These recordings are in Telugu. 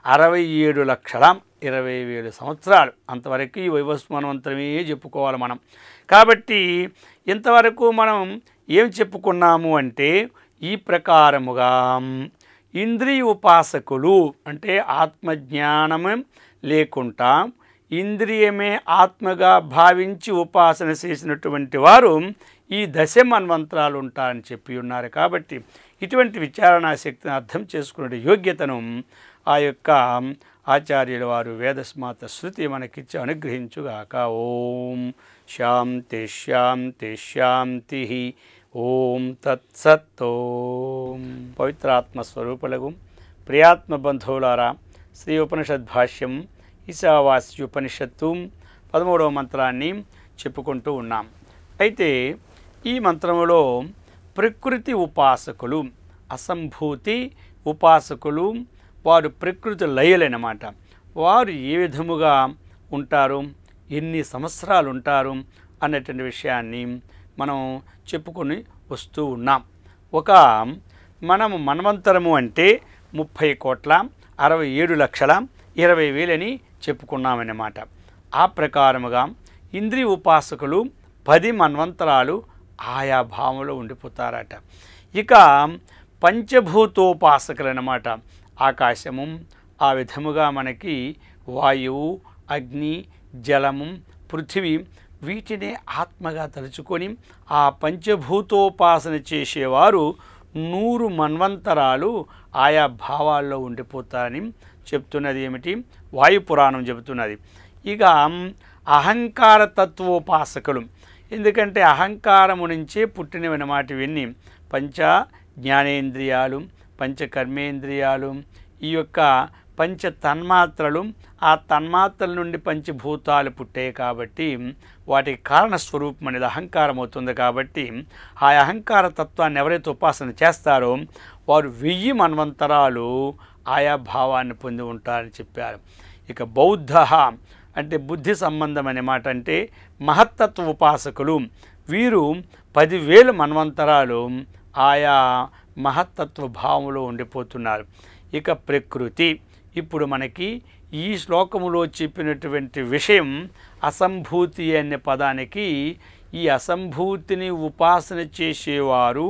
67,20,000 సంవత్సరాలు. అంతవరకు ఈ వైవస్వత మన్వంతరమే చెప్పుకోవాలి మనం. కాబట్టి ఇంతవరకు మనం ఏం చెప్పుకున్నాము అంటే ఈ ప్రకారముగా ఇంద్రియ ఉపాసకులు అంటే ఆత్మజ్ఞానమే లేకుండా ఇంద్రియమే ఆత్మగా భావించి ఉపాసన చేసినటువంటి వారు ఈ దశ మన్వంతరాలు ఉంటారని చెప్పి ఉన్నారు. కాబట్టి ఇటువంటి విచారణా శక్తిని అర్థం చేసుకునే యోగ్యతను ఆ యొక్క ఆచార్యుల వారు వేదస్మాత శృతి మనకిచ్చి అనుగ్రహించుగాక. ఓం శాంతి శాంతి శాంతి. ఓం తత్సత్. ఓం పవిత్రాత్మ స్వరూపులకు ప్రియాత్మ బంధువులారా, శ్రీ ఉపనిషద్ భాష్యం ఈశావాస్యోపనిషత్తు 13వ మంత్రాన్ని చెప్పుకుంటూ ఉన్నాం. అయితే ఈ మంత్రములో ప్రకృతి ఉపాసకులు, అసంభూతి ఉపాసకులు, వారు ప్రకృతి లయలనమాట. వారు ఏ విధముగా ఉంటారు, ఎన్ని సంవత్సరాలు ఉంటారు అన్నటువంటి విషయాన్ని మనం చెప్పుకొని వస్తూ ఉన్నాం. మనము మన్వంతరము అంటే 30,67,20,000 అని చెప్పుకున్నామన్నమాట. ఆ ప్రకారముగా ఇంద్రియ ఉపాసకులు 10 మన్వంతరాలు ఆయా భావంలో ఉండిపోతారట. ఇక పంచభూతోపాసకులు అన్నమాట. ఆకాశము, ఆ విధముగా మనకి వాయువు, అగ్ని, జలము, పృథివీ, వీటినే ఆత్మగా తలుచుకొని ఆ పంచభూతోపాసన చేసేవారు 100 మన్వంతరాలు ఆయా భావాల్లో ఉండిపోతారని చెప్తున్నది. ఏమిటి? వాయుపురాణం చెబుతున్నది. ఇక అహంకార తత్వోపాసకులు, ఎందుకంటే అహంకారము నుంచే పుట్టినవన్నమాట. ఇవన్నీ పంచ జ్ఞానేంద్రియాలు, పంచకర్మేంద్రియాలు, ఈ యొక్క పంచ తన్మాత్రలు, ఆ తన్మాత్రల నుండి పంచభూతాలు పుట్టాయి. కాబట్టి వాటికి కారణస్వరూపం అనేది అహంకారం అవుతుంది. కాబట్టి ఆ అహంకార తత్వాన్ని ఎవరైతే ఉపాసన చేస్తారో వారు 1000 మన్వంతరాలు ఆయా భావాన్ని పొంది ఉంటారని చెప్పారు. ఇక బౌద్ధ అంటే బుద్ధి సంబంధం అనే మాట. అంటే మహత్తత్వ ఉపాసకులు, వీరు 10,000 మన్వంతరాలు ఆయా మహత్తత్వ భావంలో ఉండిపోతున్నారు. ఇక ప్రకృతి, ఇప్పుడు మనకి ఈ శ్లోకములో చెప్పినటువంటి విషయం అసంభూతి అనే పదానికి, ఈ అసంభూతిని ఉపాసన చేసేవారు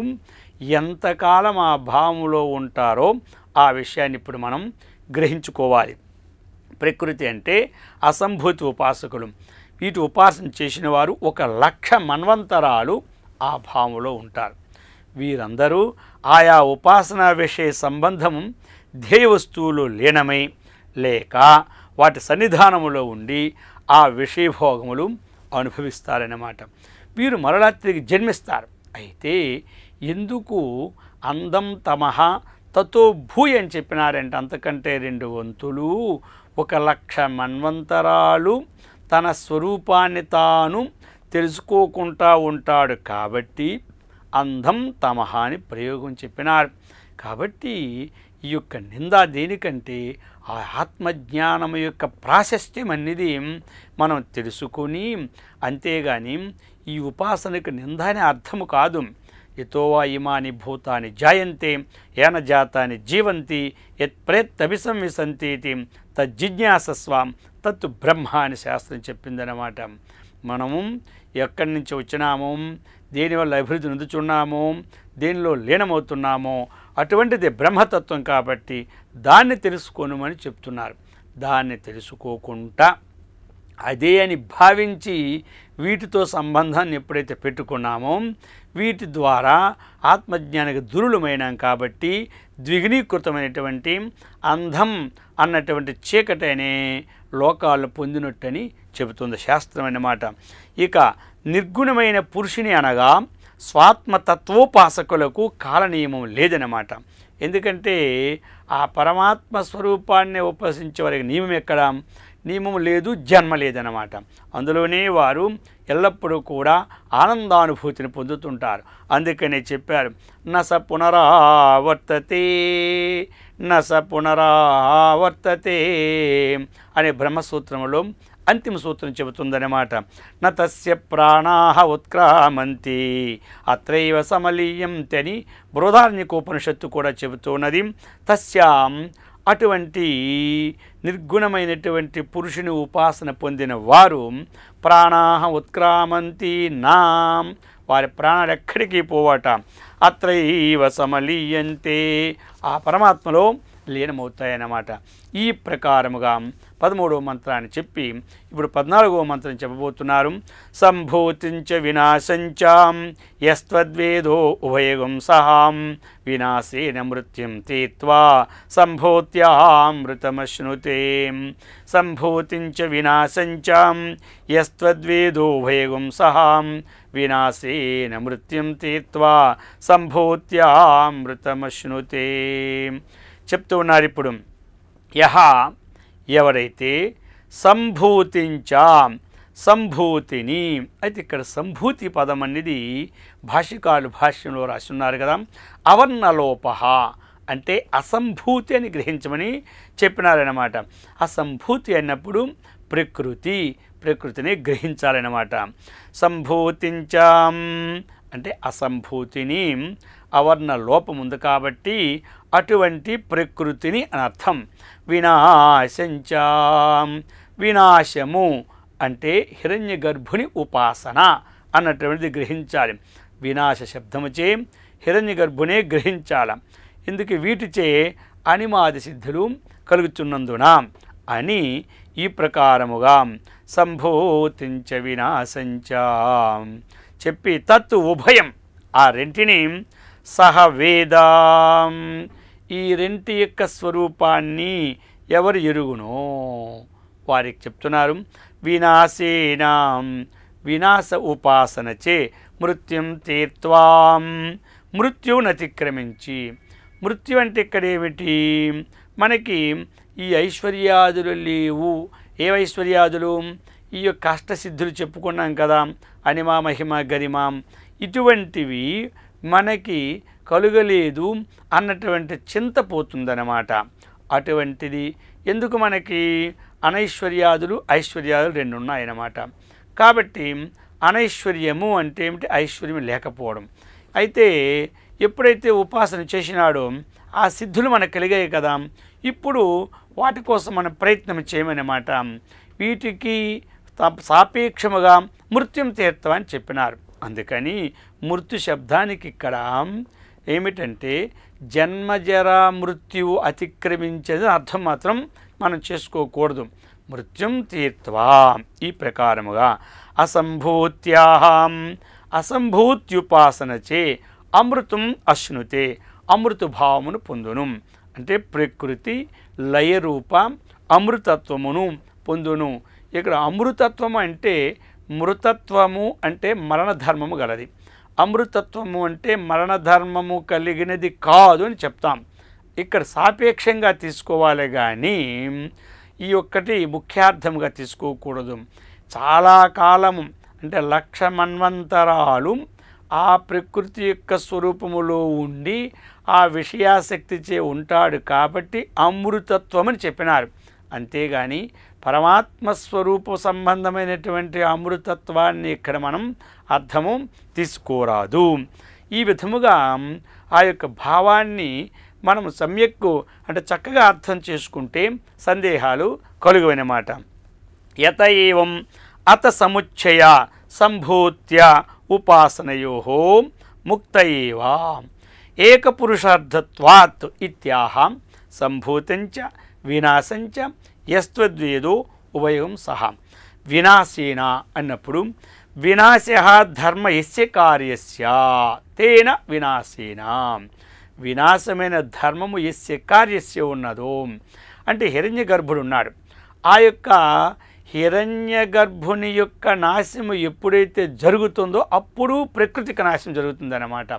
ఎంతకాలం ఆ భావంలో ఉంటారో ఆ విషయాన్ని ఇప్పుడు మనం గ్రహించుకోవాలి. ప్రకృతి అంటే అసంభూతి ఉపాసకులు, వీటి ఉపాసన చేసిన వారు 1,00,000 మన్వంతరాలు ఆ భావంలో ఉంటారు. వీరందరూ ఆయా ఉపాసనా విషయ సంబంధం ధ్యేయ వస్తువులు లీనమై లేక వాటి సన్నిధానములో ఉండి ఆ విషయభోగములు అనుభవిస్తారన్నమాట. వీరు మరలా తిరిగి జన్మిస్తారు. అయితే ఎందుకు అందం తమహ తతో భూయ అని చెప్పినారంటే, అంతకంటే 2 వంతులు 1,00,000 మన్వంతరాలు తన స్వరూపాన్ని తాను తెలుసుకోకుండా ఉంటాడు. కాబట్టి అందం తమహ అని ప్రయోగం చెప్పినారు. కాబట్టి ఈ యొక్క నింద దేనికంటే ఆ ఆత్మజ్ఞానం యొక్క ప్రాశస్త్యం అనేది మనం తెలుసుకొని, అంతేగాని ఈ ఉపాసనకు నింద అనే అర్థము కాదు. యతోవా ఇమాని భూతాని జాయంతే ఏన జాతాని జీవంతి యత్ ప్రేత్తభిసంవిసంతీతి తజ్జిజ్ఞాసస్వ తత్తు బ్రహ్మ అని శాస్త్రం చెప్పిందనమాట. మనము ఎక్కడి నుంచి వచ్చినామో, దేనివల్ల అభివృద్ధి నొందుచున్నామో, దేనిలో లీనమవుతున్నామో అటువంటిది బ్రహ్మతత్వం. కాబట్టి దాన్ని తెలుసుకోనమని చెప్తున్నారు. దాన్ని తెలుసుకోకుండా అదే అని భావించి వీటితో సంబంధాన్ని ఎప్పుడైతే పెట్టుకున్నామో వీటి ద్వారా ఆత్మజ్ఞానికి దురులమైనాం. కాబట్టి ద్విగుణీకృతమైనటువంటి అంధం అన్నటువంటి చీకటి అనే లోకాలను పొందినట్టని చెబుతుంది శాస్త్రం అన్నమాట. ఇక నిర్గుణమైన పురుషుని అనగా స్వాత్మతత్వోపాసకులకు కాలనియమం లేదన్నమాట. ఎందుకంటే ఆ పరమాత్మ స్వరూపాన్ని ఉపాసించే వారికి నియమం ఎక్కడ? నియమం లేదు, జన్మ లేదన్నమాట. అందులోనే వారు ఎల్లప్పుడూ కూడా ఆనందానుభూతిని పొందుతుంటారు. అందుకనే చెప్పారు, నస పునరావర్తతే నస పునరావర్తతే అనే బ్రహ్మసూత్రములో అంతిమ సూత్రం చెబుతుందన్నమాట. న తస్య ప్రాణాః ఉత్క్రామంతి అత్రైవ సమలీయంతి అని బృహదారణ్యకోపనిషత్తు కూడా చెబుతున్నది. తస్యాం అటువంటి నిర్గుణమైనటువంటి పురుషుని ఉపాసన పొందిన వారు ప్రాణాహ ఉత్క్రామంతి నా, వారి ప్రాణాలు ఎక్కడికి పోవట, అత్రైవ సమలీయంతే, ఆ పరమాత్మలో లీనమవుతాయన్నమాట. ఈ ప్రకారముగా 13వ మంత్రాన్ని చెప్పి ఇప్పుడు 14వ మంత్రం చెప్పబోతున్నారు. సంభూతించ వినాశంచ యస్త్వద్వేదో ఉభయగం సహాం వినాశేన మృత్యుం తీత్వా సంభూత్యామృతమశ్నుతే. సంభూతించ వినాశంచ యస్త్వద్వేదో ఉభయగం సహాం వినాశేన మృత్యుం తీత్వా సంభూత్యామృతమశ్నుతే. చెప్తూ ఉన్నారు ఇప్పుడు. యహ, ఎవరైతే సంభూతించా, సంభూతిని, అయితే ఇక్కడ సంభూతి పదం అనేది భాష్యకారులు భాష్యంలో రాసి ఉన్నారు కదా. అవర్ణలోప అంటే అసంభూతి అని గ్రహించమని చెప్పినారన్నమాట. అసంభూతి అన్నప్పుడు ప్రకృతిని గ్రహించాలన్నమాట. సంభూతించాం అంటే అసంభూతిని, అవర్ణ లోపం ఉంది కాబట్టి అటువంటి ప్రకృతిని అని అర్థం. వినాశంచాం, వినాశము అంటే హిరణ్య గర్భుని ఉపాసన అన్నటువంటిది గ్రహించాలి. వినాశ శబ్దముచే హిరణ్య గర్భునే గ్రహించాలి. ఇందుకు వీటిచే అనిమాది సిద్ధులు కలుగుతున్నందున అని ఈ ప్రకారముగా సంభూతించ వినాశంచ చెప్పి తత్ ఉభయం, ఆ రెంటిని సహ వేదాం, ఈ రెంటి యొక్క స్వరూపాన్ని ఎవరు ఎరుగునో వారికి చెప్తున్నారు. వినాశేనాం, వినాశ ఉపాసనచే మృత్యుం తీర్త్వాం, మృత్యువును అతిక్రమించి. మృత్యు అంటే ఇక్కడ ఏమిటి, మనకి ఈ ఐశ్వర్యాదులు లేవు. ఏ ఐశ్వర్యాదులు, ఈ యొక్క అష్టసిద్ధులు చెప్పుకున్నాం కదా, అనిమ మహిమ గరిమ, ఇటువంటివి మనకి కలుగలేదు అన్నటువంటి చింత పోతుందన్నమాట. అటువంటిది ఎందుకు, మనకి అనైశ్వర్యాదులు ఐశ్వర్యాదులు రెండు ఉన్నాయన్నమాట. కాబట్టి అనైశ్వర్యము అంటే ఏమిటి, ఐశ్వర్యం లేకపోవడం. అయితే ఎప్పుడైతే ఉపాసన చేసినాడో ఆ సిద్ధులు మనకు కలిగాయి కదా, ఇప్పుడు వాటి కోసం మనం ప్రయత్నం చేయమన్నమాట. వీటికి సాపేక్షముగా మృత్యుం తీర్థం అని చెప్పినారు. అందుకని మృత్యు శబ్దానికి ఇక్కడ ఏమిటంటే జన్మజరా మృత్యువు అతిక్రమించేది అర్థం మాత్రం మనం చేసుకోకూడదు. మృత్యుం తీర్త్వా, ఈ ప్రకారముగా అసంభూత్యాహం, అసంభూత్యుపాసనచే అమృతం అశ్నుతే, అమృతభావమును పొందును. అంటే ప్రకృతి లయరూప అమృతత్వమును పొందును. ఇక్కడ అమృతత్వము అంటే మృతత్వము అంటే మరణధర్మము గలది, అమృతత్వము అంటే మరణధర్మము కలిగినది కాదు అని చెప్తాం. ఇక్కడ సాపేక్షంగా తీసుకోవాలి కానీ ఈ ఒక్కటి ముఖ్యార్థముగా తీసుకోకూడదు. చాలా కాలము అంటే 1,00,000 మన్వంతరాలు ఆ ప్రకృతి యొక్క స్వరూపములో ఉండి ఆ విషయాసక్తిచే ఉంటాడు కాబట్టి అమృతత్వం అని చెప్పినారు. అంతేగాని పరమాత్మ స్వరూప సంబంధమైనటువంటి అమృతత్వాన్ని ఇక్కడ మనం అర్థము తీసుకోరాదు. ఈ విధముగా ఆ యొక్క భావాన్ని మనం సమ్యక్కు అంటే చక్కగా అర్థం చేసుకుంటే సందేహాలు కలుగువన్నమాట. యత ఏవం అత సముచ్చయ సంభూత్య ఉపాసనయోః ముక్త ఏవ ఏకపురుషార్థత్వాత్ ఇత్యాహ సంభూతంచ వినాశంచ యస్త్వద్వేదో ఉభయం సహా. వినాశేన అన్నప్పుడు వినాశ ధర్మ యస్య కార్యస్య తేన వినాశేన, వినాశమైన ధర్మము యస్య కార్యస్య ఉన్నదో అంటే హిరణ్య గర్భుడు ఉన్నాడు. ఆ యొక్క హిరణ్య గర్భుని యొక్క నాశము ఎప్పుడైతే జరుగుతుందో అప్పుడు ప్రకృతికి నాశనం జరుగుతుందన్నమాట.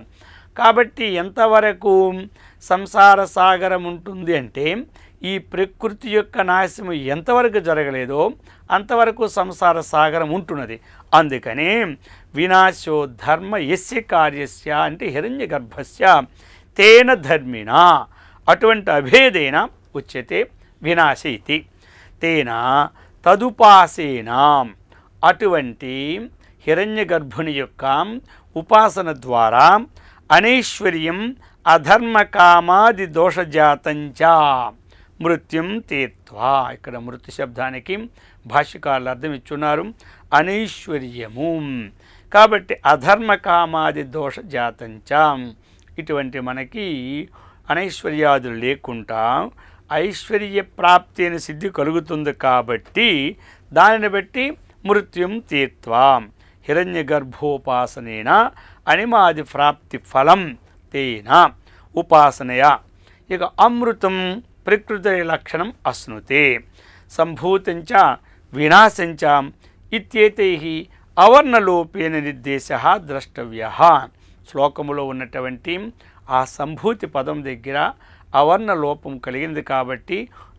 కాబట్టి ఎంతవరకు సంసార సాగరం ఉంటుంది అంటే ఈ ప్రకృతి యొక్క నాశము ఎంతవరకు జరగలేదో అంతవరకు సంసార సాగరం ఉంటున్నది. అందుకని వినాశో ధర్మ యస్య కార్యస్య అంటే హిరణ్య గర్భస్య తేన ధర్మిణ, అటువంటి అభేదేన ఉచ్యతే వినాశ ఇతి. తేన తదుపాసేన, అటువంటి హిరణ్య గర్భుని యొక్క ఉపాసన ద్వారా అనైశ్వర్యం అధర్మ కామాది దోషజాతంచ, మృత్యుం తీత్వా. ఇక్కడ మృత్యు శబ్దానికి భాష్యకారులు అర్థం ఇచ్చున్నారు అనైశ్వర్యము. కాబట్టి అధర్మ కామాది దోష జాతంచ, ఇటువంటి మనకి అనైశ్వర్యాదులు లేకుండా ఐశ్వర్య ప్రాప్తి అనే సిద్ధి కలుగుతుంది. కాబట్టి దానిని బట్టి మృత్యుం తీత్వా హిరణ్య గర్భోపాసనేన అనిమాది ప్రాప్తి ఫలం తేన ఉపాసనయ. ఇక అమృతం ప్రకృతి లక్షణం అశ్నుతే సంభూతంచ వినాశంచ ఇత్యేతైః అవర్ణలోపేన నిర్దేశః ద్రష్టవ్యః. శ్లోకములో ఉన్నటువంటి ఆ సంభూతి పదం దగ్గర అవర్ణ లోపం కలిగింది కాబట్టి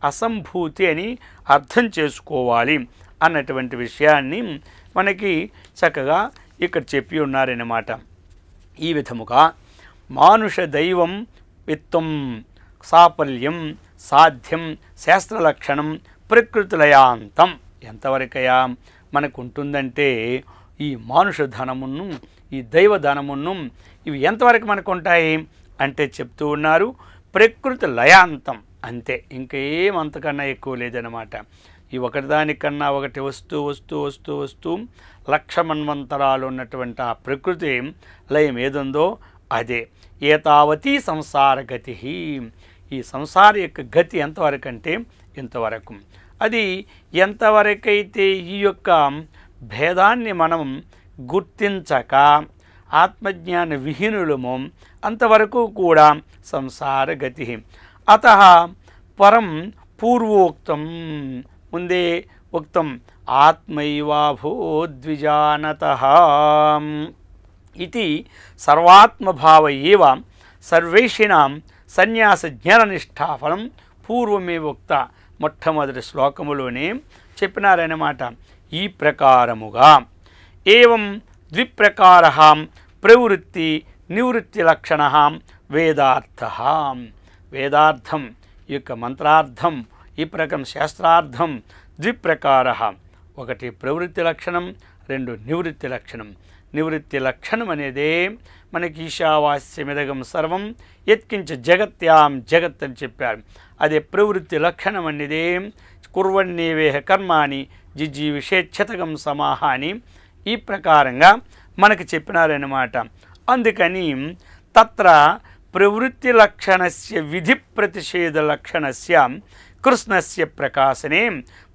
అసంభూతి అని అర్థం చేసుకోవాలి అన్నటువంటి విషయాన్ని మనకి చక్కగా ఇక్కడ చెప్పి ఉన్నారన్నమాట. ఈ విధముగా మానుష దైవం విత్తం సాఫల్యం సాధ్యం శాస్త్రలక్షణం ప్రకృతిలయాంతం ఎంతవరకయా మనకు ఉంటుందంటే ఈ మానుష ధనమును ఈ దైవ ధనమును ఇవి ఎంతవరకు మనకు ఉంటాయి అంటే చెప్తూ ఉన్నారు ప్రకృతి లయాంతం అంతే, ఇంకేం అంతకన్నా ఎక్కువ లేదనమాట. ఈ ఒకటిదానికన్నా ఒకటి వస్తూ వస్తూ వస్తూ వస్తూ లక్ష మన్వంతరాలు ఉన్నటువంటి ఆ ప్రకృతి లయం ఏదుందో అదే ఏతావతి సంసార గతి. ఈ సంసార యొక్క గతి ఎంతవరకు అంటే ఇంతవరకు. అది ఎంతవరకైతే ఈ యొక్క భేదాన్ని మనం గుర్తించక ఆత్మజ్ఞాన విహీనులము అంతవరకు కూడా సంసార గతి. అతః పరం పూర్వోక్తం ముందే ఉక్తం ఆత్మైవాభో ద్విజానతః ఇది సర్వాత్మభావ ఏవ సర్వేషిణాం సన్యాస జ్ఞాననిష్టాఫలం పూర్వమేవ ఉక్త. మొట్టమొదటి శ్లోకములోనే చెప్పినారన్నమాట. ఈ ప్రకారముగా ఏవం ద్విప్రకారః ప్రవృత్తి నివృత్తి లక్షణః వేదార్థః. వేదార్థం ఈ యొక్క మంత్రార్థం ఈ ప్రకారం శాస్త్రార్థం ద్విప్రకారః. ఒకటి ప్రవృత్తి లక్షణం, రెండు నివృత్తి లక్షణం. నివృత్తి లక్షణం అనేదే మనకి ఈశావాస్యమిదగం సర్వం యత్కించ జగత్యాం జగత్ అని చెప్పారు. అదే ప్రవృత్తి లక్షణం అనేదే కుర్వన్నేవేహ కర్మాని జిజీవిషేచ్ఛతగం సమాహ అని ఈ ప్రకారంగా మనకు చెప్పినారన్నమాట. అందుకని తత్ర ప్రవృత్తి లక్షణస్య విధి ప్రతిషేధ లక్షణస్య కృష్ణస్య ప్రకాశనే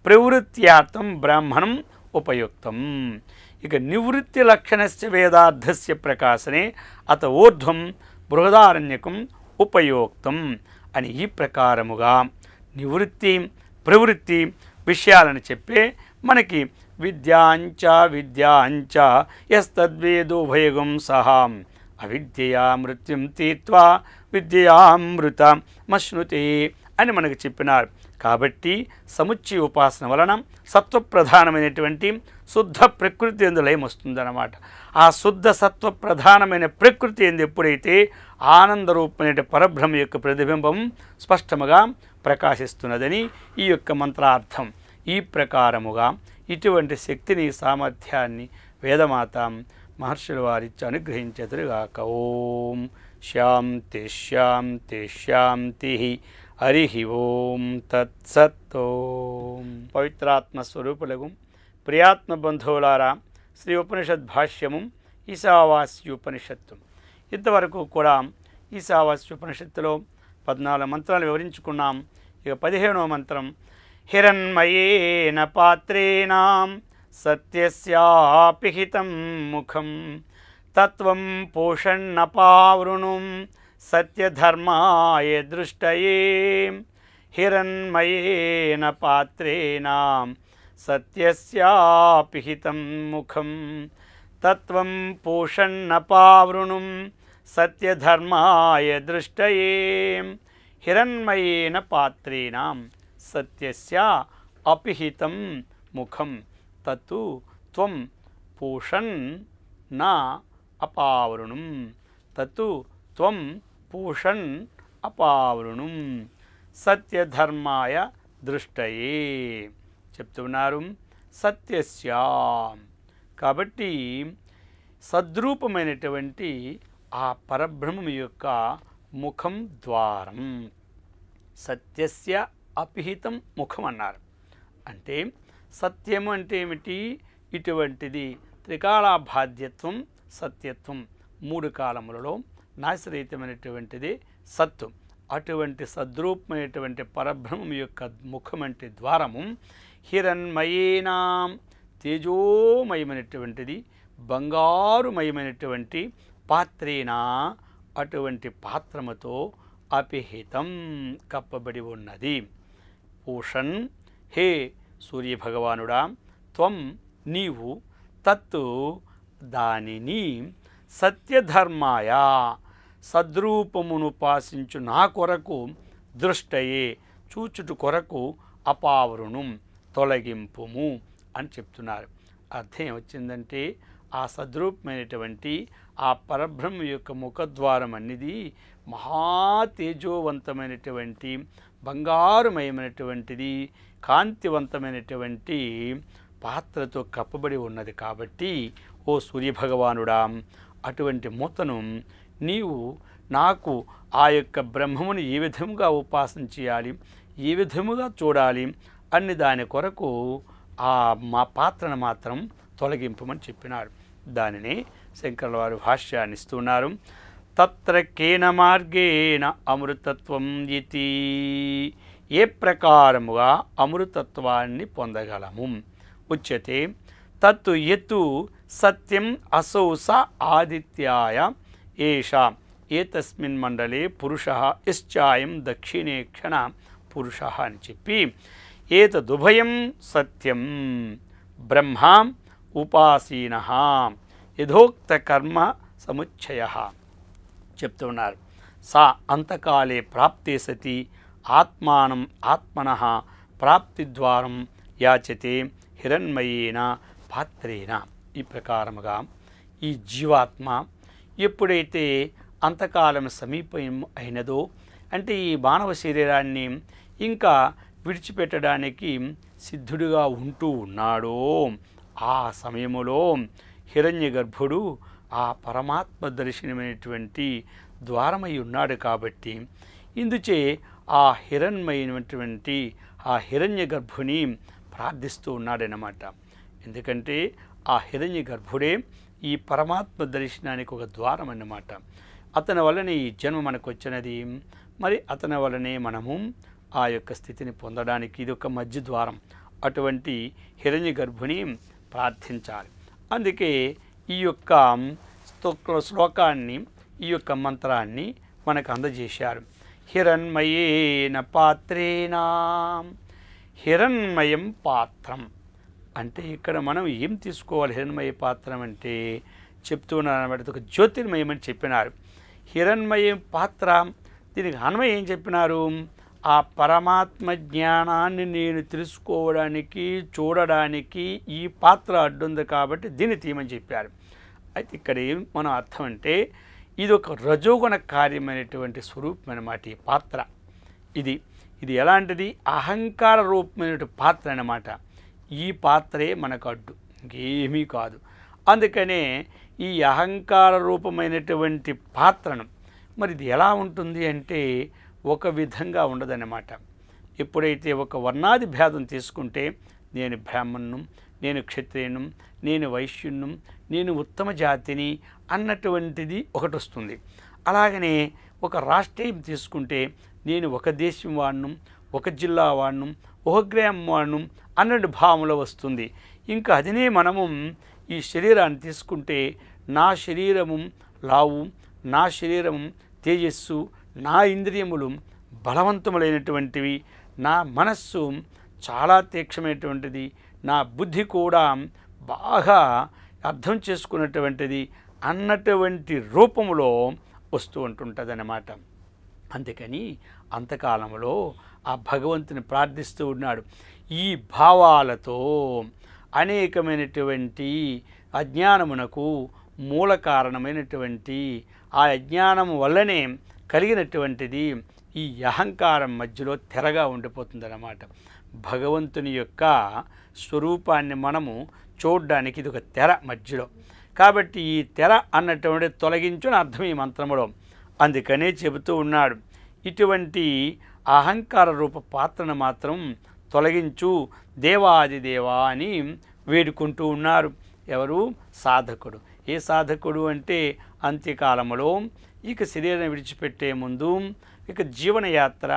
ప్రవృత్త్యార్థం బ్రాహ్మణం ఉపయుక్తం. ఇక నివృత్తి లక్షణస్య వేదార్థస్య ప్రకాశనే అత ఊర్ధ్వం బృహదారణ్యకం ఉపయోక్తం అని ఈ ప్రకారముగా నివృత్తి ప్రవృత్తి విషయాలను చెప్పే మనకి విద్యాంచ విద్యాంచ యస్తద్వేదోభయగం సహాం అవిద్యయా మృత్యుం తీత్వా విద్యయామృతమశ్నుతే అని మనకు చెప్పినారు. కాబట్టి సముచ్చయ ఉపాసన వలన సత్వప్రధానమైనటువంటి శుద్ధ ప్రకృతి ఎందు లయం వస్తుందన్నమాట. ఆ శుద్ధ సత్వప్రధానమైన ప్రకృతి ఎందు ఎప్పుడైతే ఆనందరూపమైన పరబ్రహ్మ యొక్క ప్రతిబింబం స్పష్టముగా ప్రకాశిస్తున్నదని ఈ యొక్క మంత్రార్థం. ఈ ప్రకారముగా ఇటువంటి శక్తిని సామర్థ్యాన్ని వేదమాత మహర్షుల వారిచ్చి అనుగ్రహించెదరుగాక. ఓం శాంతి శాంతి శాంతి. హరి ఓం తత్సత్. ఓం పవిత్రాత్మ స్వరూపులకు ప్రియాత్మ బంధువులారా, శ్రీ ఉపనిషద్ భాష్యము ఈశావాస్యోపనిషత్తు. ఇంతవరకు కూడా ఈశావాస్యోపనిషత్తులో 14 మంత్రాలు వివరించుకున్నాం. ఇక 15వ మంత్రం హిరణ్మయేన పాత్రేణాం సత్యస్యాపిహితం ముఖం తత్వం పోషణ్ణపావృణుం సత్యధర్మాయ దృష్టయే. హిరణ్మయేన పాత్రేణాం సత్యస్యాపిహితం ముఖం తత్వం పోషణ్ణపావృణుం సత్యధర్మాయ దృష్టయే. హిరణ్మయేన పాత్రేణాం సత్యస్య అపిహితం ముఖం తత్తు త్వం పూషణ్ నా అపావృణుం తత్తు త్వం పూషణ్ అపావృణుం సత్యధర్మాయ దృష్టయే చెప్తున్నారు. సత్యస్య కాబట్టి సద్రూపమైనటువంటి ఆ పరబ్రహ్మం యొక్క ముఖం ద్వారం. సత్యస్య అపిహితం ముఖం అన్నారు. అంటే సత్యము అంటే ఏమిటి? ఇటువంటిది త్రికాలాబాధ్యత్వం, సత్యత్వం, 3 కాలములలో నాశరహితమైనటువంటిది సత్తు. అటువంటి సద్రూపమైనటువంటి పరబ్రహ్మం యొక్క ముఖం అంటే ద్వారము హిరణ్మయేనా, తేజోమయమైనటువంటిది, బంగారుమయమైనటువంటి పాత్రేనా, అటువంటి పాత్రముతో అపిహితం కప్పబడి ఉన్నది. పూషన్, హే సూర్యభగవానుడా, త్వం నీవు, తత్తు దానిని, సత్యధర్మాయ సద్రూపమును ఉపాసించు నా కొరకు, దృష్టయే చూచుటు కొరకు, అపావృణం తొలగింపుము అని చెప్తున్నారు. అర్థం వచ్చిందంటే ఆ సద్రూపమైనటువంటి ఆ పరబ్రహ్మ యొక్క ముఖద్వారం అనేది మహాతేజోవంతమైనటువంటి, బంగారుమయమైనటువంటిది, కాంతివంతమైనటువంటి పాత్రతో కప్పబడి ఉన్నది. కాబట్టి ఓ సూర్యభగవానుడా, అటువంటి మూతను నీవు నాకు ఆ యొక్క బ్రహ్మమును ఏ విధముగా ఉపాసన చేయాలి, ఏ విధముగా చూడాలి అన్ని దాని కొరకు ఆ మా పాత్రను మాత్రం తొలగింపమని చెప్పినారు. దానిని శంకరుల వారు భాష్యాన్ని ఇస్తున్నారు. తత్ర కేన మార్గేణ అమృతత్వం ఇతి, ఏ ప్రకారముగా అమృతత్వాన్ని పొందగలము. ఉచ్యతే తత్తు యత్తు సత్యం అసౌ స ఆదిత్యాయ ఏష ఏతస్మిన్ మండలే పురుష ఇశ్చాయం దక్షిణే క్షణ పురుష అని చెప్పి, ఏతదుభయం సత్యం బ్రహ్మ ఉపాసీన యథోక్త కర్మ సముచ్చయ చెప్తున్నారు. సా అంతకాలే ప్రాప్తే సతి ఆత్మానం ఆత్మనః ప్రాప్తిద్వారం యాచతే హిరణ్మయేన పాత్రేన. ఈ ప్రకారముగా ఈ జీవాత్మ ఎప్పుడైతే అంతకాలం సమీపం అయినదో, అంటే ఈ మానవ శరీరాన్ని ఇంకా విడిచిపెట్టడానికి సిద్ధుడుగా ఉంటూ ఉన్నాడో, ఆ సమయములో హిరణ్య గర్భుడు ఆ పరమాత్మ దర్శనమైనటువంటి ద్వారమై ఉన్నాడు. కాబట్టి ఇందుచే ఆ హిరణ్మయమైనటువంటి ఆ హిరణ్య గర్భుని ప్రార్థిస్తూ ఉన్నాడనమాట. ఎందుకంటే ఆ హిరణ్య గర్భుడే ఈ పరమాత్మ దర్శనానికి ఒక ద్వారం అన్నమాట. అతని వల్లనే ఈ జన్మ మనకు వచ్చినది. మరి అతని వల్లనే మనము ఆ యొక్క స్థితిని పొందడానికి ఇది ఒక మధ్య ద్వారం. అటువంటి హిరణ్య గర్భుని ప్రార్థించాలి. అందుకే ఈ యొక్క శ్లోకాన్ని, ఈ యొక్క మంత్రాన్ని మనకు అందజేశారు. హిరణ్మయేన పాత్రేనా, హిరణ్మయం పాత్రం అంటే ఇక్కడ మనం ఏం తీసుకోవాలి? హిరణ్మయ పాత్రం అంటే చెప్తున్నారు అన్నమాట. ఒక జ్యోతిర్మయం అని చెప్పినారు. హిరణ్మయం పాత్ర, దీనికి అన్వయం ఏం చెప్పినారు? ఆ పరమాత్మ జ్ఞానాన్ని నేను తెలుసుకోవడానికి, చూడడానికి ఈ పాత్ర అడ్డుంది కాబట్టి దీన్ని తీయమని చెప్పారు. అయితే ఇక్కడ ఏం మన అర్థం అంటే ఇది ఒక రజోగుణ కార్యమైనటువంటి స్వరూపం అన్నమాట. ఈ పాత్ర ఇది ఎలాంటిది? అహంకార రూపమైనటువంటి పాత్ర అన్నమాట. ఈ పాత్రే మనకు అడ్డు, ఇంకేమీ కాదు. అందుకనే ఈ అహంకార రూపమైనటువంటి పాత్రను మరి ఇది ఎలా ఉంటుంది అంటే ఒక విధంగా ఉండదన్నమాట. ఎప్పుడైతే ఒక వర్ణాది భేదం తీసుకుంటే నేను బ్రాహ్మణును, నేను క్షత్రియును, నేను వైశ్యును, నేను ఉత్తమ జాతిని అన్నటువంటిది ఒకటి వస్తుంది. అలాగనే ఒక రాష్ట్రీయం తీసుకుంటే నేను ఒక దేశం వాడును, ఒక జిల్లా వాడును, ఒక గ్రామం వాడును అన్నట్టు భావంలో వస్తుంది. ఇంకా అదినే మనము ఈ శరీరాన్ని తీసుకుంటే నా శరీరము లావు, నా శరీరము తేజస్సు, నా ఇంద్రియములు బలవంతములైనటువంటివి, నా మనస్సు చాలా తీక్షమైనటువంటిది, నా బుద్ధి కూడా బాగా అర్థం చేసుకున్నటువంటిది అన్నటువంటి రూపంలో వస్తూ ఉంటుంటుంది అన్నమాట. అందుకని అంతకాలంలో ఆ భగవంతుని ప్రార్థిస్తూ ఉన్నాడు. ఈ భావాలతో అనేకమైనటువంటి అజ్ఞానమునకు మూల కారణమైనటువంటి ఆ అజ్ఞానం వల్లనే కలిగినటువంటిది ఈ అహంకారం మధ్యలో తెరగా ఉండిపోతుందన్నమాట. భగవంతుని యొక్క స్వరూపాన్ని మనము చూడడానికి ఇది ఒక తెర మధ్యలో. కాబట్టి ఈ తెర అన్నటువంటి తొలగించుని అర్థం ఈ మంత్రములో. అందుకనే చెబుతూ ఉన్నాడు. ఇటువంటి అహంకార రూప పాత్రను మాత్రం తొలగించు దేవాదిదేవా అని వేడుకుంటూ ఉన్నారు. ఎవరు? సాధకుడు. ఏ సాధకుడు అంటే అంత్యకాలంలో ఇక శరీరం విడిచిపెట్టే ముందు ఇక జీవనయాత్ర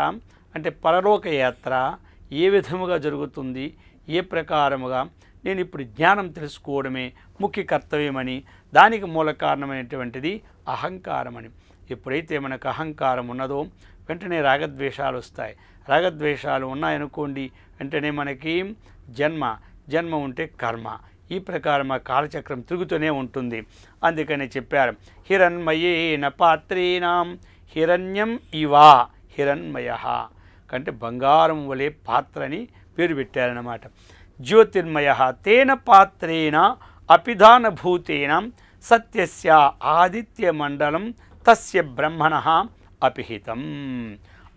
అంటే పరలోక యాత్ర ఏ విధముగా జరుగుతుంది, ఏ ప్రకారముగా నేను ఇప్పుడు జ్ఞానం తెలుసుకోవడమే ముఖ్య కర్తవ్యమని, దానికి మూల కారణమైనటువంటిది అహంకారమని. ఎప్పుడైతే మనకు అహంకారం ఉన్నదో వెంటనే రాగద్వేషాలు వస్తాయి. రాగద్వేషాలు ఉన్నాయనుకోండి వెంటనే మనకి జన్మ ఉంటే కర్మ. ఈ ప్రకారం ఆ కాలచక్రం తిరుగుతూనే ఉంటుంది. అందుకని చెప్పారు హిరణ్మయేన పాత్రేణాం హిరణ్యం ఇవా హిరణ్మయ, కంటే బంగారం వలె పాత్రని పేరు పెట్టారన్నమాట. జ్యోతిర్మయ తేన పాత్రేణ అపిధానభూతేన సత్యస్య ఆదిత్యమండలం తస్య బ్రహ్మణ అపిహితం.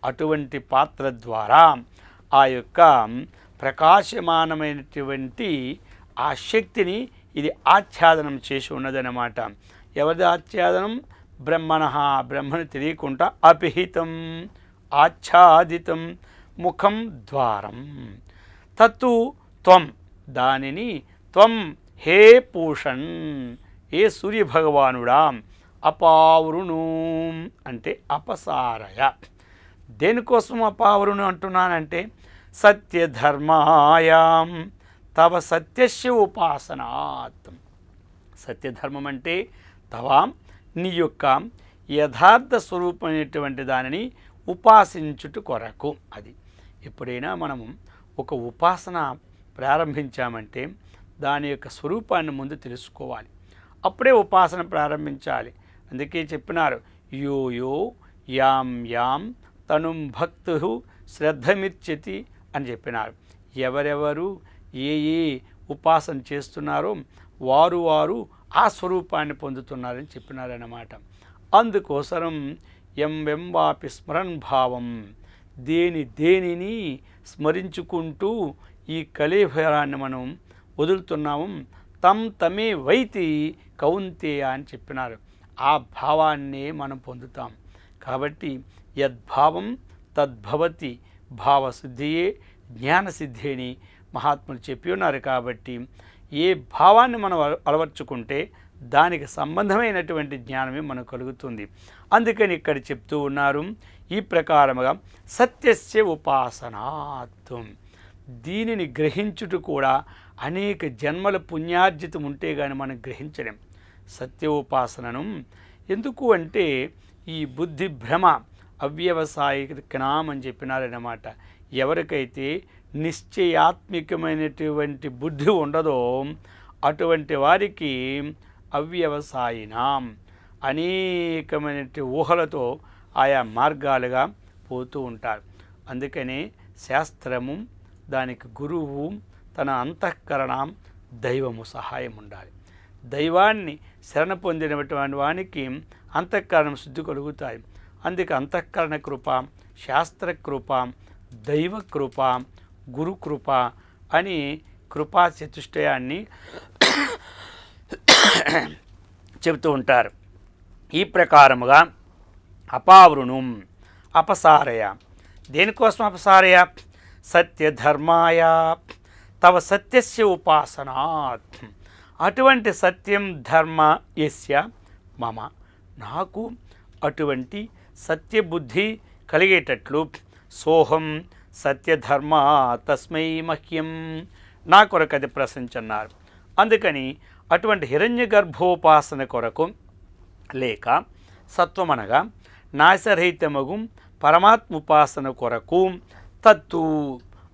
అటువంటి పాత్ర ద్వారా ఆ యొక్క ప్రకాశమానమైనటువంటి ఆ శక్తిని ఇది ఆచ్ఛాదనం చేసి ఉన్నదన్నమాట. ఎవరిది ఆచ్ఛాదనం? బ్రహ్మణ. బ్రహ్మను తెలియకుండా అపిహితం ఆచ్ఛాదితం ముఖం ద్వారం. తత్తు త్వం, దానిని త్వం హే పూషణ్, ఏ సూర్యభగవానుడా అపావృణు అంటే అపసారయ. దేనికోసం అపావృణు అంటున్నానంటే సత్యధర్మాయాం తవ సత్యస్య ఉపాసనాత్. సత్యధర్మం అంటే తవ నీ యొక్క యథార్థ స్వరూపమైనటువంటి దానిని ఉపాసించుట కొరకు. అది ఎప్పుడైనా మనము ఒక ఉపాసన ప్రారంభించామంటే దాని యొక్క స్వరూపాన్ని ముందు తెలుసుకోవాలి, అప్పుడే ఉపాసన ప్రారంభించాలి. అందుకే చెప్పినారు యో యో యాం యాం తనుం భక్తు శ్రద్ధమిర్చతి అని చెప్పినారు. ఎవరెవరు ఏ ఏ ఉపాసన చేస్తున్నారో వారు వారు ఆ స్వరూపాన్ని పొందుతున్నారని చెప్పినారన్నమాట. అందుకోసం ఎం వాపి స్మరన్ భావం, దేనిని స్మరించుకుంటూ ఈ కలిభరాన్ని మనం వదులుతున్నాము. తమే వైతి కౌంతేయ అని చెప్పినారు. ఆ భావాన్నే మనం పొందుతాం. కాబట్టి యద్భావం తద్భవతి, భావసిద్ధియే జ్ఞానసిద్ధి అని మహాత్ములు చెప్పి ఉన్నారు. కాబట్టి ఏ భావాన్ని మనం అలవర్చుకుంటే దానికి సంబంధమైనటువంటి జ్ఞానమే మనకు కలుగుతుంది. అందుకని ఇక్కడ చెప్తూ ఉన్నారు ఈ ప్రకారముగా సత్యస్య ఉపాసనాత్వం. దీనిని గ్రహించుట కూడా అనేక జన్మల పుణ్యార్జితం ఉంటే కానీ మనం గ్రహించలేం సత్య ఉపాసనను. ఎందుకు అంటే ఈ బుద్ధి భ్రమ అవ్యవసాయిక జ్ఞానం అని చెప్పినారన్నమాట. ఎవరికైతే నిశ్చయాత్మికమైనటువంటి బుద్ధి ఉండదో అటువంటి వారికి అవ్యవసాయినాం అనేకమైన ఊహలతో ఆయా మార్గాలుగా పోతూ ఉంటారు. అందుకని శాస్త్రము, దానికి గురువు, తన అంతఃకరణం, దైవము సహాయం ఉండాలి. దైవాన్ని శరణ పొందినటువంటి వానికి అంతఃకరణం శుద్ధి కలుగుతాయి. అందుకే అంతఃకరణ కృప, శాస్త్రకృప, దైవకృప, గురుకృప అని కృపా చతుష్టయాన్ని చెబుతూ ఉంటారు. ఈ ప్రకారముగా అపావృణు అపసారయ. దేనికోసం అపసారయ? సత్యధర్మాయ తవ సత్యస్య ఉపాసనాత్. అటువంటి సత్యం ధర్మ యస్య మమ, నాకు అటువంటి సత్యబుద్ధి కలిగేటట్లు సోహం సత్యధర్మ తస్మై మహ్యం, నా కొరకు అది ప్రశంసన్నారు. అందుకని అటువంటి హిరణ్య గర్భోపాసన కొరకు లేక సత్వమనగా నాశరహితమగు పరమాత్మ ఉపాసన కొరకు తత్తు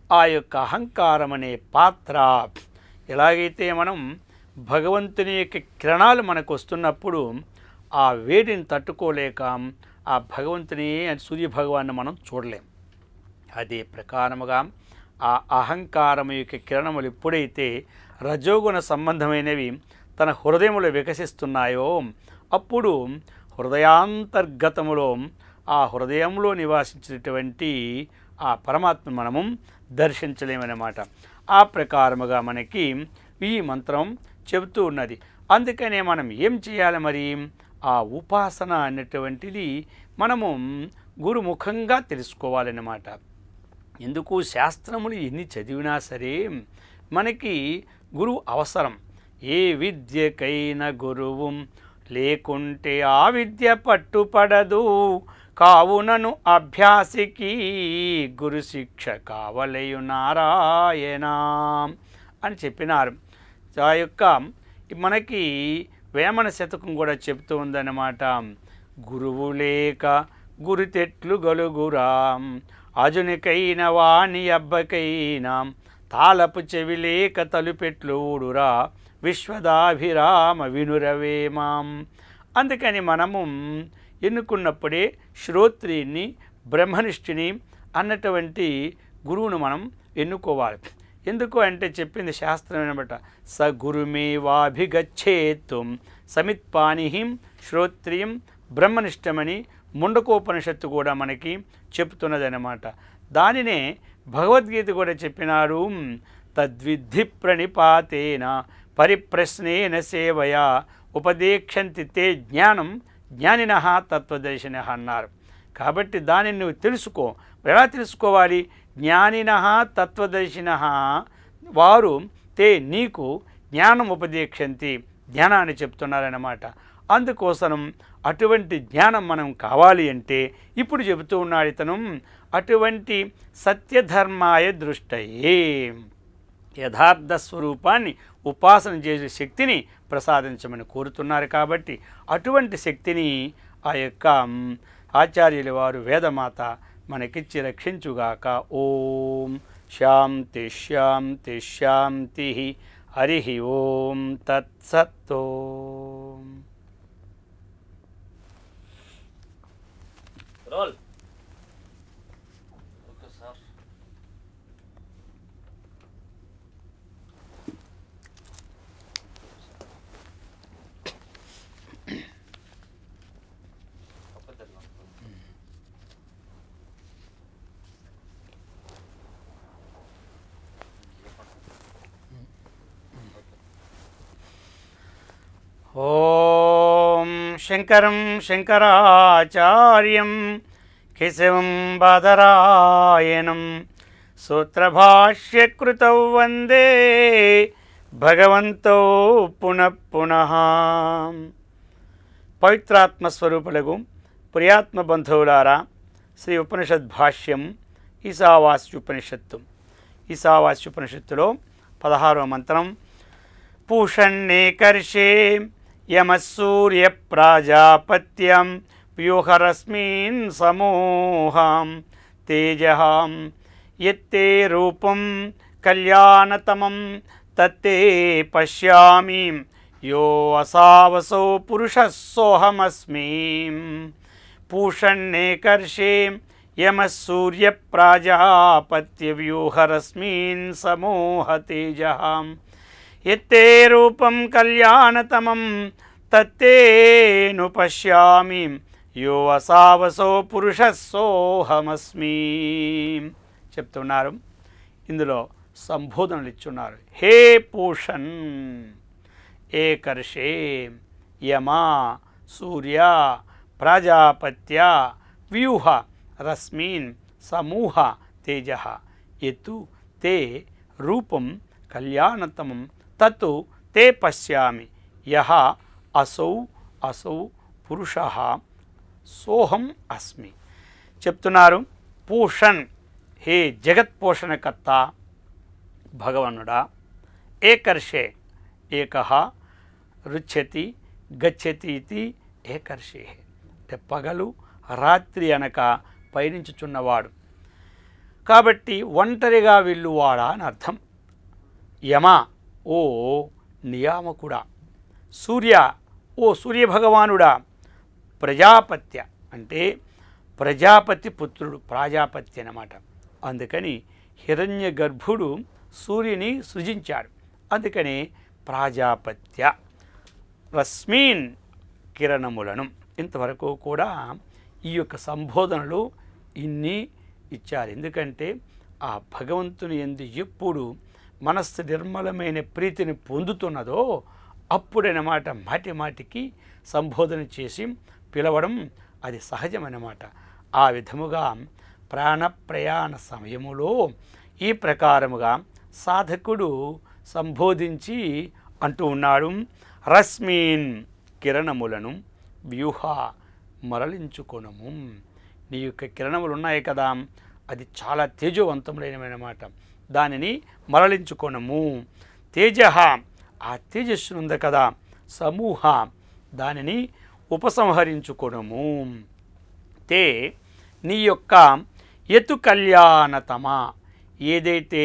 ఆ యొక్క అహంకారం అనే పాత్ర. ఎలాగైతే మనం భగవంతుని యొక్క కిరణాలు మనకు వస్తున్నప్పుడు ఆ వేడిని తట్టుకోలేక ఆ భగవంతుని సూర్యభగవాన్ని మనం చూడలేం. అదే ప్రకారముగా ఆ అహంకారం యొక్క కిరణములు ఎప్పుడైతే రజోగుణ సంబంధమైనవి తన హృదయములో వికసిస్తున్నాయో అప్పుడు హృదయాంతర్గతములో ఆ హృదయంలో నివాసించినటువంటి ఆ పరమాత్మ మనము దర్శించలేమన్నమాట. ఆ ప్రకారముగా మనకి ఈ మంత్రం చెబుతూ ఉన్నది. అందుకనే మనం ఏం చేయాలి మరి? ఆ ఉపాసన అనేటువంటిది మనము గురుముఖంగా తెలుసుకోవాలన్నమాట. ఎందుకు శాస్త్రములు ఎన్ని చదివినా సరే మనకి గురువు అవసరం. ఏ విద్యకైనా గురువు లేకుంటే ఆ విద్య పట్టుపడదు, కావునను అభ్యాసికి గురు శిక్ష కావలయు నారాయణ అని చెప్పినారు. ఆ యొక్క మనకి వేమన శతకం కూడా చెప్తూ ఉందన్నమాట. గురువు లేక గురుతెట్లు గలుగురా, అజునికైన వాణి అబ్బకైనా తాళపు చెవి లేక తలుపెట్లు ఊడురా, విశ్వదాభిరామ వినురవేమాం. అందుకని మనము ఎన్నుకున్నప్పుడే శ్రోత్రిని బ్రహ్మనిష్ఠిని అన్నటువంటి గురువును మనం ఎన్నుకోవాలి. ఎందుకు అంటే చెప్పింది శాస్త్రం అనమాట. స గురుమేవాభిగచ్చేత్తుం సమిత్పానిహిం శ్రోత్రియం బ్రహ్మనిష్టమని ముండకోపనిషత్తు కూడా మనకి చెప్తున్నదనమాట. దానినే భగవద్గీత కూడా చెప్పినారు. తద్విద్ధి ప్రణిపాతేన పరిప్రశ్నేన సేవయా ఉపదేక్షంతి తే జ్ఞానం జ్ఞానినః తత్వదర్శినః అన్నారు. కాబట్టి దానిని నువ్వు తెలుసుకో. ఎలా తెలుసుకోవాలి? జ్ఞానినః తత్వదర్శినః వారు తే నీకు జ్ఞానం ఉపదేక్షంతి, జ్ఞానాన్ని చెప్తున్నారన్నమాట. అందుకోసం అటువంటి జ్ఞానం మనం కావాలి అంటే ఇప్పుడు చెబుతూ ఉన్నాడు ఇతను. అటువంటి సత్యధర్మాయ దృష్టయే, యథార్థ స్వరూపాన్ని ఉపాసన చేసే శక్తిని ప్రసాదించమని కోరుతున్నారు. కాబట్టి అటువంటి శక్తిని ఆ యొక్క ఆచార్యుల వారు వేదమాత మనకిచ్చి రక్షించుగాక. ఓం శాంతి శాంతి శాంతి. హరి ఓం తత్సత్తో. రోల్. ఓం శంకరం శంకరాచార్యం కేశవం బాదరాయణం సూత్రభాష్యకృతౌ వందే భగవంతో పునః పునః. పవిత్రాత్మస్వరూపులకు ప్రియాత్మ బంధువులారా, శ్రీ ఉపనిషద్ భాష్యం ఈశావాస్యుపనిషత్తు. ఈశావాస్యుపనిషత్తులో 16వ మంత్రం. పూషణ్యేకర్షే యమసూర్య ప్రాజాపత్యం వ్యూహరశ్మీన్ సమూహం తేజః యత్తే రూపం కళ్యాణతమం తత్తే పశ్యామి యో అసావసో పురుషः సోహమస్మి. పూషణ్యేకర్షే యమసూర్య ప్రాజాపత్య వ్యూహరశ్మీన్ సమూహ తేజః యత్తే రూపం కళ్యాణతమం తత్తేను పశ్యామి యో అసావసో పురుషः సోహమస్మి చెప్తున్నారు. ఇందులో సంబోధనలు ఇచ్చున్నారు. హే పూషన్, ఏకర్షే యమ సూర్య ప్రజాపత్య వ్యూహ రశ్మీన్ సమూహ తేజః యత్తు తే రూపం కళ్యాణతమం తత్తు తే పశ్యామి యహ అసౌ అసౌ పురుషః సోహం అస్మి చెప్తున్నారు. పూషన్, హే జగత్పోషణకర్త భగవనుడా. ఏకర్షే, ఏకః రుచ్యతి గచ్చతి ఇది ఏకర్షే, అంటే పగలు రాత్రి అనక పయనించుచున్నవాడు. కాబట్టి ఒంటరిగా వెళ్ళువాడా అని అర్థం. యమ, ఓ నియామకుడా. సూర్య, ఓ సూర్యభగవానుడా. ప్రజాపత్య అంటే ప్రజాపతి పుత్రుడు, ప్రాజాపత్య అన్నమాట. అందుకని హిరణ్య గర్భుడు సూర్యుని సృజించాడు. అందుకని ప్రాజాపత్య. రశ్మీన్, కిరణములను. ఇంతవరకు కూడా ఈ యొక్క సంబోధనలు ఇన్ని ఇచ్చారు. ఎందుకంటే ఆ భగవంతుని యందు ఎప్పుడు మనస్సు నిర్మలమైన ప్రీతిని పొందుతున్నదో అప్పుడన్నమాట మాటి మాటికి సంబోధన చేసి పిలవడం అది సహజమన్నమాట. ఆ విధముగా ప్రాణప్రయాణ సమయములో ఈ ప్రకారముగా సాధకుడు సంబోధించి అంటూ ఉన్నాడు, రశ్మీన్ కిరణములను వ్యూహ మరలించుకొనము. నీ యొక్క కిరణములు ఉన్నాయి కదా, అది చాలా తేజవంతములైనమాట, దానిని మరలించుకొనము. తేజ ఆ తేజస్సు ఉంది కదా, సమూహ దానిని ఉపసంహరించుకొనము. తే నీ యొక్క యతు కళ్యాణతమ ఏదైతే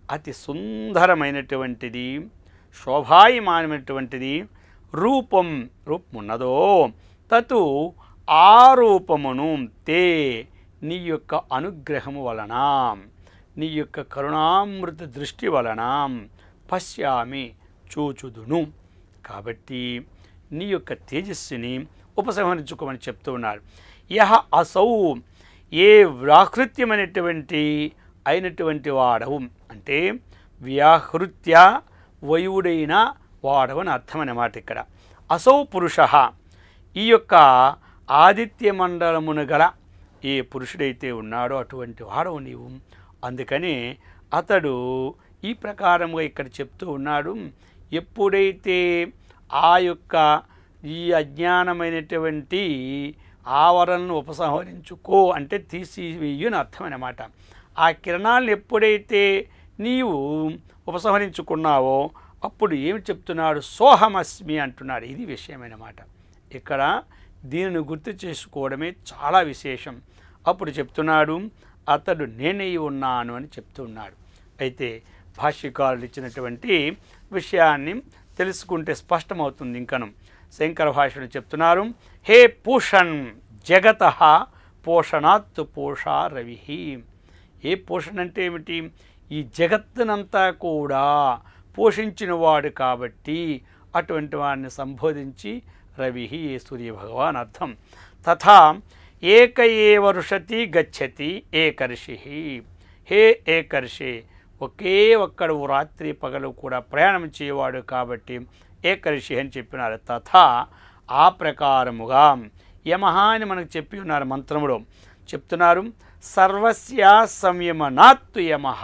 అతి సుందరమైనటువంటిది శోభాయమానమైనటువంటిది రూపమున్నదో తతు ఆ రూపమును తే నీ యొక్క అనుగ్రహము వలన నీ యొక్క కరుణామృత దృష్టి వలన పశ్యామి చూచుదును. కాబట్టి నీ యొక్క తేజస్సుని ఉపసంహరించుకోమని చెప్తూ ఉన్నారు. యహ అసౌ ఏ వ్యాహృత్యమైనటువంటి అయినటువంటి వాడవు అంటే వ్యాహృత్య వయుడైన వాడవని అర్థమన్నమాట. ఇక్కడ అసౌ పురుష ఈ యొక్క ఆదిత్య మండలమున గల ఏ పురుషుడైతే ఉన్నాడో అటువంటి వాడవు నీవు. అందుకని అతడు ఈ ప్రకారంగా ఇక్కడ చెప్తూ ఉన్నాడు, ఎప్పుడైతే ఆ యొక్క ఈ అజ్ఞానమైనటువంటి ఆవరణను ఉపసంహరించుకో అంటే తీసివేయని అర్థమన్నమాట. ఆ కిరణాలను ఎప్పుడైతే నీవు ఉపసంహరించుకున్నావో అప్పుడు ఏమి చెప్తున్నాడు, సోహమస్మి అంటున్నాడు. ఇది విషయమైనమాట. ఇక్కడ దీనిని గుర్తు చేసుకోవడమే చాలా విశేషం. అప్పుడు చెప్తున్నాడు, అతడు నేనై ఉన్నాను అని చెప్తున్నాడు. అయితే భాష్యకారులు ఇచ్చినటువంటి విషయాన్ని తెలుసుకుంటే స్పష్టమవుతుంది. ఇంకను శంకర భాష్యుడు చెప్తున్నారు, హే పూషణ్ జగత పోషణాత్ పోషా రవి. ఏ పోషణ అంటే ఏమిటి, ఈ జగత్తునంతా కూడా పోషించినవాడు కాబట్టి అటువంటి వాడిని సంబోధించి రవి ఏ సూర్యభగవాన్ అర్థం. తథా ఏక ఏవ రుషతి గచ్చతి ఏకర్షి. హే ఏకర్షి ఒకే ఒక్కడు రాత్రి పగలు కూడా ప్రయాణం చేయవాడు కాబట్టి ఏకర్షి అని చెప్పినారు. తథా ఆ ప్రకారముగా యమహ అని మనకు చెప్పి ఉన్నారు మంత్రములో. చెప్తున్నారు, సర్వస్య సంయమనాత్తు యమహ.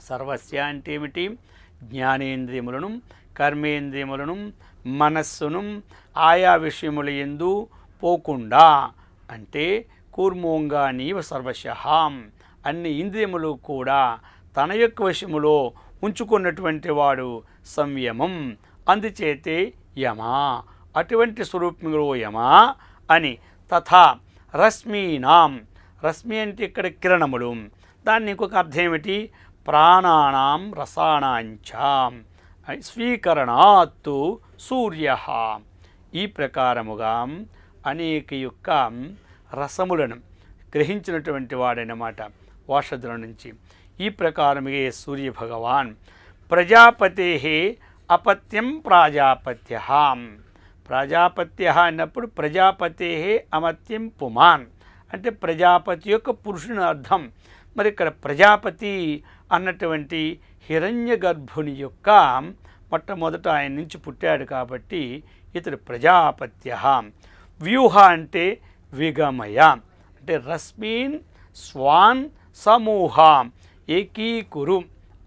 సర్వస్య అంటే ఏమిటి, జ్ఞానేంద్రియములను కర్మేంద్రియములను మనస్సును ఆయా విషయముల యందు పోకుండా అంటే కూర్మోంగా నీవ సర్వశః అన్ని ఇంద్రియములు కూడా తన యొక్క వశములో ఉంచుకున్నటువంటి వాడు సంయమం. అందుచేతే యమా అటువంటి స్వరూపంలో యమా అని. తథా రశ్మీనాం, రశ్మి అంటే ఇక్కడ కిరణములు, దాన్ని ఇంకొక అర్థం ఏమిటి, ప్రాణానాం రసాణాంచ స్వీకరణాత్తు సూర్య. ఈ ప్రకారముగా అనేక యొక్క రసములను గ్రహించినటువంటి వాడనమాట వాషధుల నుంచి. ఈ ప్రకారముగా సూర్యభగవాన్ ప్రజాపతే అపత్యం ప్రాజాపత్య. ప్రజాపత్య అన్నప్పుడు ప్రజాపతే అమత్యం పుమాన్ అంటే ప్రజాపతి యొక్క పురుషుని అర్థం. మరి ఇక్కడ ప్రజాపతి అన్నటువంటి హిరణ్య గర్భుని యొక్క మొట్టమొదట ఆయన నుంచి పుట్టాడు కాబట్టి ఇతడు ప్రజాపత్య. వ్యూహ అంటే విగమయ అంటే రశ్మీన్ స్వాన్ సమూహ ఏకీకురు.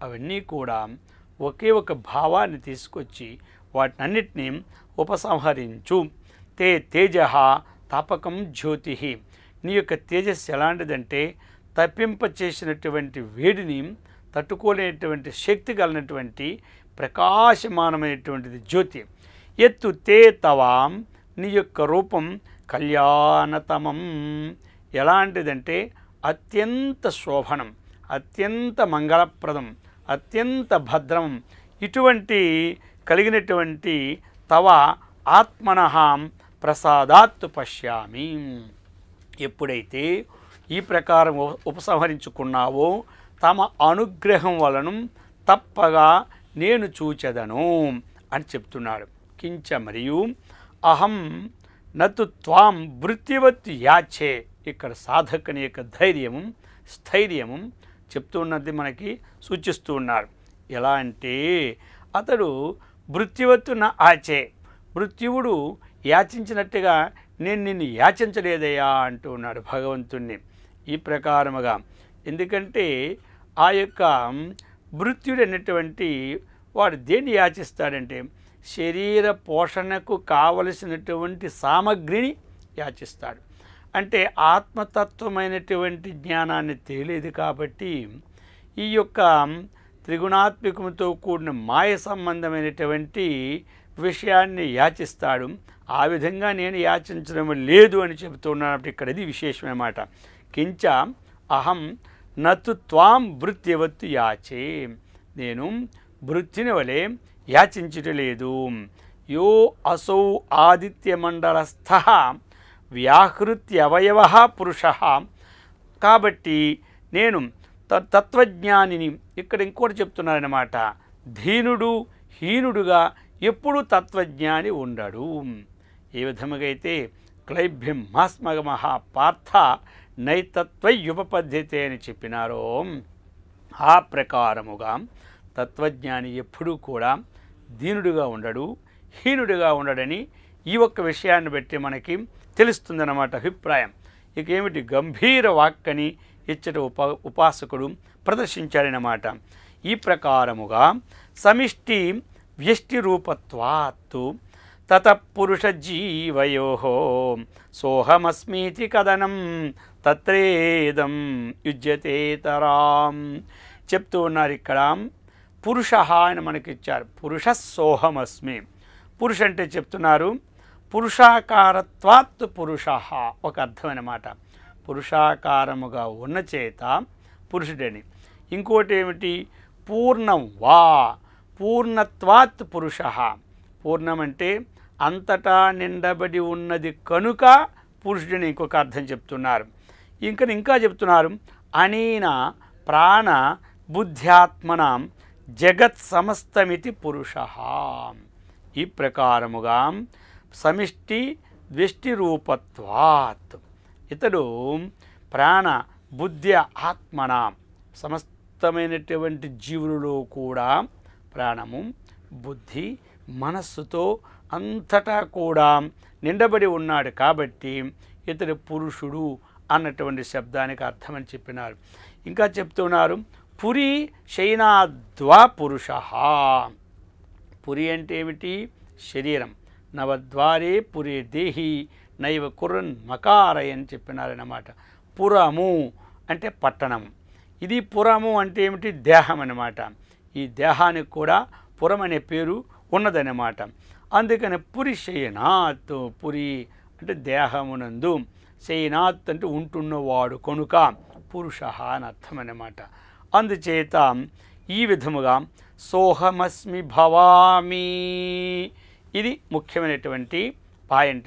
అవన్నీ కూడా ఒకే ఒక భావాన్ని తీసుకొచ్చి వాటినన్నిటినీ ఉపసంహరించు. తే తేజ తాపకం జ్యోతి. నీ యొక్క తేజస్సు ఎలాంటిదంటే తప్పింపచేసినటువంటి వేడిని తట్టుకోలేనటువంటి శక్తి కలిగినటువంటి ప్రకాశమానమైనటువంటిది జ్యోతి. ఎత్తు తే తవాం నీ యొక్క రూపం కళ్యాణతమం ఎలాంటిదంటే అత్యంత శోభనం, అత్యంత మంగళప్రదం, అత్యంత భద్రం. ఇటువంటి కలిగినటువంటి తవ ఆత్మనః ప్రసాదాత్తు పశ్యామి. ఎప్పుడైతే ఈ ప్రకారం ఉపసంహరించుకున్నావో తమ అనుగ్రహం వలన తప్పగా నేను చూచెదను అని చెప్తున్నాడు. కించ మరియు అహం నతు త్వాం వృత్తివత్ యాచే. ఇక్కడ సాధకుని యొక్క ధైర్యము స్థైర్యము చెప్తున్నది మనకి సూచిస్తూ ఉన్నారు. ఎలా అంటే అతడు మృత్యువత్తు నా ఆచే, మృత్యువుడు యాచించినట్టుగా నేను నిన్ను యాచించలేదయ్యా అంటూ ఉన్నాడు భగవంతుణ్ణి. ఈ ప్రకారముగా ఎందుకంటే ఆ యొక్క మృత్యుడు అనేటువంటి వాడు దేన్ని యాచిస్తాడంటే శరీర పోషణకు కావలసినటువంటి సామగ్రిని యాచిస్తాడు. అంటే ఆత్మతత్వమైనటువంటి జ్ఞానాన్ని తెలియదు కాబట్టి ఈ యొక్క త్రిగుణాత్మకముతో కూడిన మాయ సంబంధమైనటువంటి విషయాన్ని యాచిస్తాడు. ఆ విధంగా నేను యాచించడం లేదు అని చెబుతున్నాను. ఇక్కడ ఇది విశేషమన్నమాట. కించ అహం నతు త్వాం భృత్యవత్తు యాచే, నేను భృత్యుని వలె యాచించుటలేదు. యో అసౌ ఆదిత్యమండలస్థ వ్యాహృత్యవయవ పురుష, కాబట్టి నేను తత్వజ్ఞానిని. ఇక్కడ ఇంకోటి చెప్తున్నారన్నమాట, ధీనుడు హీనుడుగా ఎప్పుడూ తత్వజ్ఞాని ఉండడు. ఏ విధముగా అయితే క్లైభ్యం మాస్మగమహ పార్థ నైతత్వయుపపద్యతే అని చెప్పినారో ఆ ప్రకారముగా తత్వజ్ఞాని ఎప్పుడూ కూడా దీనుడుగా ఉండడు, హీనుడుగా ఉండడని ఈ ఒక్క విషయాన్ని బట్టి మనకి తెలుస్తుందన్నమాట అభిప్రాయం. ఇక ఏమిటి గంభీర వాక్కని ఇచ్చట ఉపాసకుడు ప్రదర్శించాడనమాట. ఈ ప్రకారముగా సమిష్టి వ్యష్టి రూపత్వాత్తు తతఃపురుష జీవయో సోహమస్మీతి కథనం తత్రేదం యుజ్యతేతరాం చెప్తూ ఉన్నారు. ఇక్కడ పురుష అని మనకిచ్చారు. పురుష సోహమస్మి. పురుష అంటే చెప్తున్నారు పురుషాకారత్వాత్ పురుష ఒక అర్థమన్నమాట. పురుషాకారముగా ఉన్న చేత పురుషుడని. ఇంకోటి ఏమిటి పూర్ణం వా, పూర్ణత్వాత్ పురుష. పూర్ణం అంటే అంతటా నిండబడి ఉన్నది కనుక పురుషుడిని ఇంకొక అర్థం చెప్తున్నారు. ఇంకా చెప్తున్నారు అనేన ప్రాణ బుద్ధ్యాత్మన జగత్ సమస్తమితి పురుష. ఈ ప్రకారముగా సమిష్టి ద్విష్టి రూపత్వాత్ ఇతడు ప్రాణ బుద్ధి ఆత్మన సమస్తమైనటువంటి జీవులలో కూడా ప్రాణము బుద్ధి మనస్సుతో అంతటా కూడా నిండబడి ఉన్నాడు కాబట్టి ఇతడు పురుషుడు అన్నటువంటి శబ్దానికి అర్థమని చెప్పినారు. ఇంకా చెప్తున్నారు పురి శయనాద్వా పురుష. పురి అంటే ఏమిటి శరీరం. నవద్వారే పురే దేహి నైవ కురన్ మకారయ అని చెప్పినారన్నమాట. పురము అంటే పట్టణం. ఇది పురము అంటే ఏమిటి దేహం అన్నమాట. ఈ దేహానికి కూడా పురం అనే పేరు ఉన్నదన్నమాట. అందుకని పురి శయనాత్, పురి అంటే దేహమునందు, శయనాత్ అంటే ఉంటున్నవాడు కనుక పురుష అని అర్థం అన్నమాట. అందుచేత ఈ విధముగా సోహమస్మి భవామి, ఇది ముఖ్యమైనటువంటి పాయింట్.